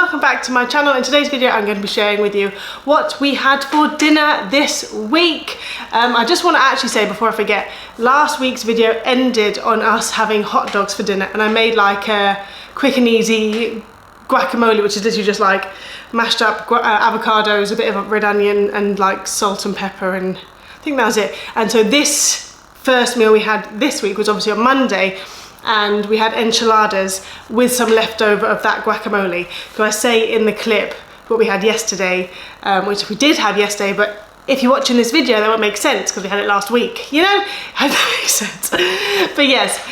welcome back to my channel. In today's video I'm going to be sharing with you what we had for dinner this week. I just want to actually say before I forget, last week's video ended on us having hot dogs for dinner, and I made like a quick and easy guacamole, which is literally just like mashed up avocados, a bit of red onion and like salt and pepper, and I think that was it. And so this first meal we had this week was obviously on Monday, and we had enchiladas with some leftover of that guacamole. So I say in the clip what we had yesterday, which we did have yesterday, but if you're watching this video that won't make sense because we had it last week, you know? I hope that makes sense. But yes,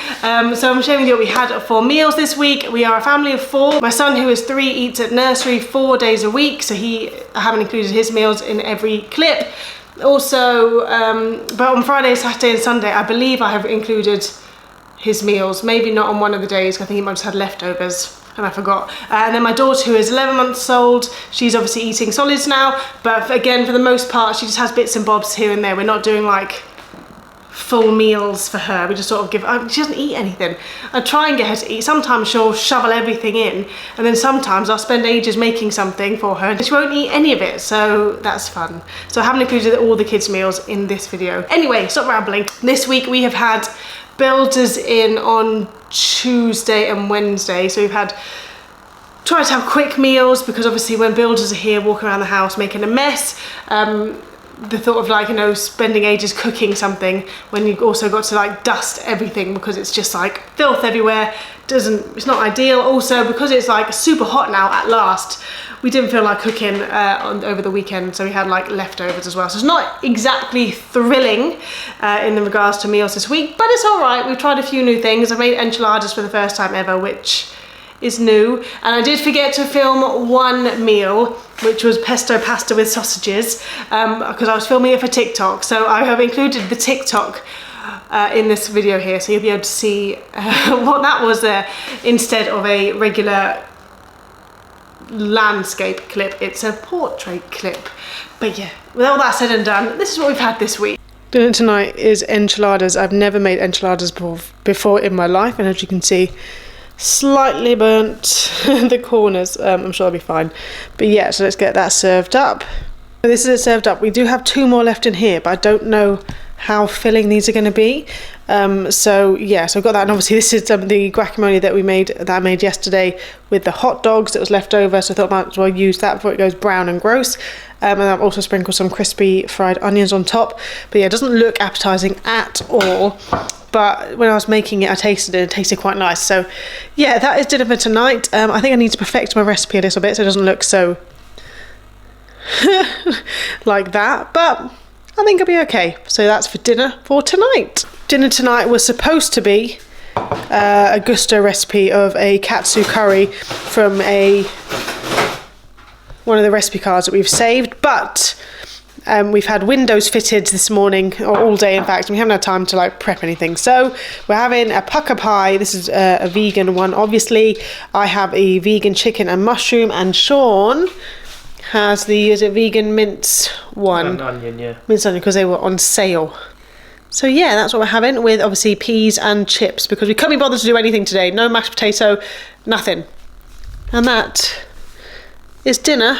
so I'm sharing with you what we had for meals this week. We are a family of 4. My son, who is 3, eats at nursery 4 days a week, so I haven't included his meals in every clip. Also, but on Friday, Saturday and Sunday, I believe I have included his meals, maybe not on one of the days. I think he might have just had leftovers and I forgot. And then my daughter, who is 11 months old, she's obviously eating solids now, but again, for the most part, she just has bits and bobs here and there. We're not doing like full meals for her. We just sort of give, she doesn't eat anything. I try and get her to eat. Sometimes she'll shovel everything in, and then sometimes I'll spend ages making something for her and she won't eat any of it, so that's fun. So I haven't included all the kids' meals in this video. Anyway, stop rambling. This week we have had builders in on Tuesday and Wednesday, so we've tried to have quick meals because obviously when builders are here walking around the house making a mess, the thought of like, you know, spending ages cooking something when you've also got to like dust everything because it's just like filth everywhere, it's not ideal. Also because it's like super hot now at last, we didn't feel like cooking over the weekend, so we had like leftovers as well. So it's not exactly thrilling in regards to meals this week, but it's all right. We've tried a few new things. I made enchiladas for the first time ever, which is new. And I did forget to film one meal, which was pesto pasta with sausages, because I was filming it for TikTok. So I have included the TikTok in this video here, so you'll be able to see what that was there instead of a regular landscape clip. It's a portrait clip. But yeah, with all that said and done, this is what we've had this week. Dinner tonight is enchiladas. I've never made enchiladas before in my life, and as you can see, slightly burnt the corners. I'm sure I'll be fine. But yeah, so let's get that served up. This is it served up. We do have 2 more left in here, but I don't know how filling these are going to be. So yeah, so I've got that, and obviously this is the guacamole that I made yesterday with the hot dogs that was left over, so I thought I might as well use that before it goes brown and gross. And I've also sprinkled some crispy fried onions on top. But yeah, it doesn't look appetizing at all, but when I was making it, I tasted it, and it tasted quite nice. So yeah, that is dinner for tonight. I think I need to perfect my recipe a little bit so it doesn't look so like that, but I think I'll be okay. So that's for dinner for tonight. Dinner tonight was supposed to be a Gousto recipe of a katsu curry from one of the recipe cards that we've saved, but we've had windows fitted this morning, or all day in fact, and we haven't had time to like prep anything. So we're having a pucker pie. This is a vegan one, obviously. I have a vegan chicken and mushroom, and Sean has the, is it vegan mince one? And onion, yeah. Mince onion, because they were on sale. So yeah, that's what we're having, with obviously peas and chips, because we couldn't be bothered to do anything today. No mashed potato, nothing. And that is dinner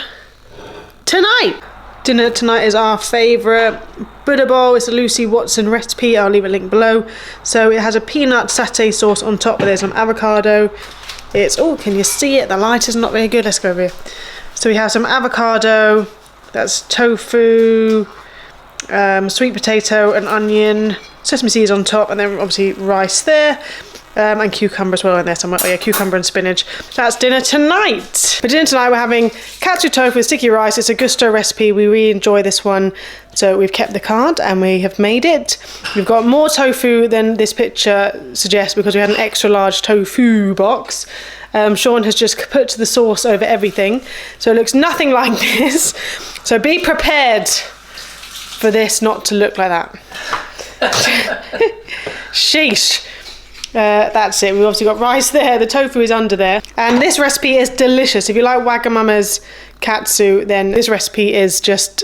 tonight. Dinner tonight is our favourite Buddha bowl. It's a Lucy Watson recipe. I'll leave a link below. So it has a peanut satay sauce on top, but there's some avocado. It's, oh, can you see it? The light is not very good. Let's go over here. So we have some avocado, that's tofu, sweet potato and onion, sesame seeds on top, and then obviously rice there, and cucumber as well in there somewhere. Oh yeah, cucumber and spinach. That's dinner tonight. For dinner tonight we're having katsu tofu with sticky rice. It's a Gousto recipe. We really enjoy this one, so we've kept the card and we have made it. We've got more tofu than this picture suggests because we had an extra large tofu box. Sean has just put the sauce over everything, so it looks nothing like this. So be prepared for this not to look like that. Sheesh. That's it. We've obviously got rice there, the tofu is under there, and this recipe is delicious. If you like Wagamama's katsu, then this recipe is just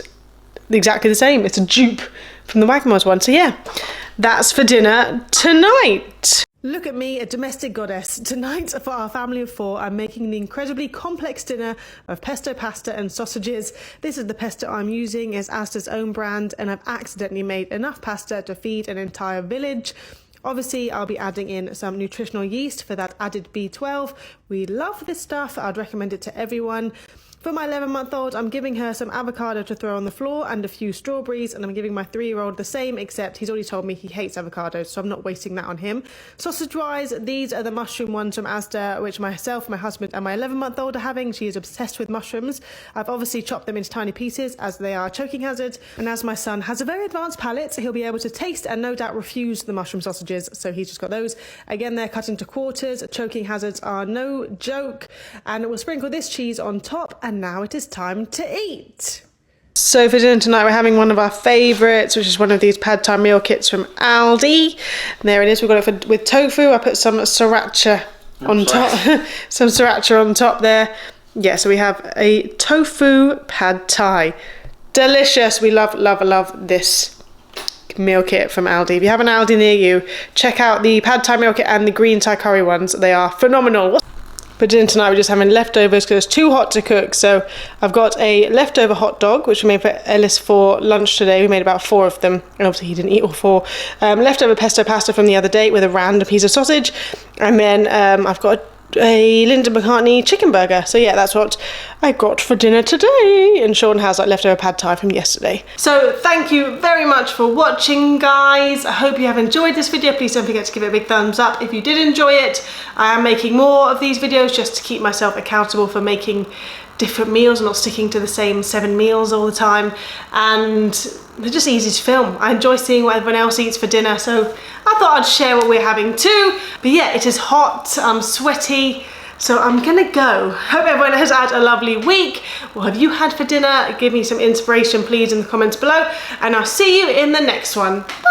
exactly the same. It's a dupe from the Wagamama's one. So yeah, that's for dinner tonight. Look at me, a domestic goddess. Tonight, for our family of 4, I'm making the incredibly complex dinner of pesto pasta and sausages. This is the pesto I'm using, it's Asda's own brand, and I've accidentally made enough pasta to feed an entire village. Obviously, I'll be adding in some nutritional yeast for that added B12. We love this stuff. I'd recommend it to everyone. For my 11-month-old, I'm giving her some avocado to throw on the floor and a few strawberries, and I'm giving my 3-year-old the same, except he's already told me he hates avocados, so I'm not wasting that on him. Sausage-wise, these are the mushroom ones from Asda, which myself, my husband, and my 11-month-old are having. She is obsessed with mushrooms. I've obviously chopped them into tiny pieces, as they are a choking hazard, and as my son has a very advanced palate, he'll be able to taste and no doubt refuse the mushroom sausages, so he's just got those. Again, they're cut into quarters. Choking hazards are no joke, and we'll sprinkle this cheese on top. And now it is time to eat. So for dinner tonight we're having one of our favourites, which is one of these pad thai meal kits from Aldi. And there it is, we've got it with tofu. I put some sriracha on top. Some sriracha on top there. Yeah, so we have a tofu pad thai. Delicious. We love, love, love this meal kit from Aldi. If you have an Aldi near you, check out the pad thai meal kit and the green Thai curry ones. They are phenomenal. For dinner tonight we're just having leftovers because it's too hot to cook. So I've got a leftover hot dog which we made for Ellis for lunch today. We made about 4 of them, and obviously he didn't eat all 4. Leftover pesto pasta from the other day with a random piece of sausage, and then I've got a Linda McCartney chicken burger. So yeah, that's what I got for dinner today, and Sean has like leftover pad thai from yesterday. So thank you very much for watching, guys. I hope you have enjoyed this video. Please don't forget to give it a big thumbs up if you did enjoy it. I am making more of these videos just to keep myself accountable for making different meals, not sticking to the same 7 meals all the time, and they're just easy to film. I enjoy seeing what everyone else eats for dinner, so I thought I'd share what we're having too. But yeah, it is hot, I'm sweaty, so I'm gonna go. Hope everyone has had a lovely week. What have you had for dinner? Give me some inspiration please in the comments below, and I'll see you in the next one. Bye.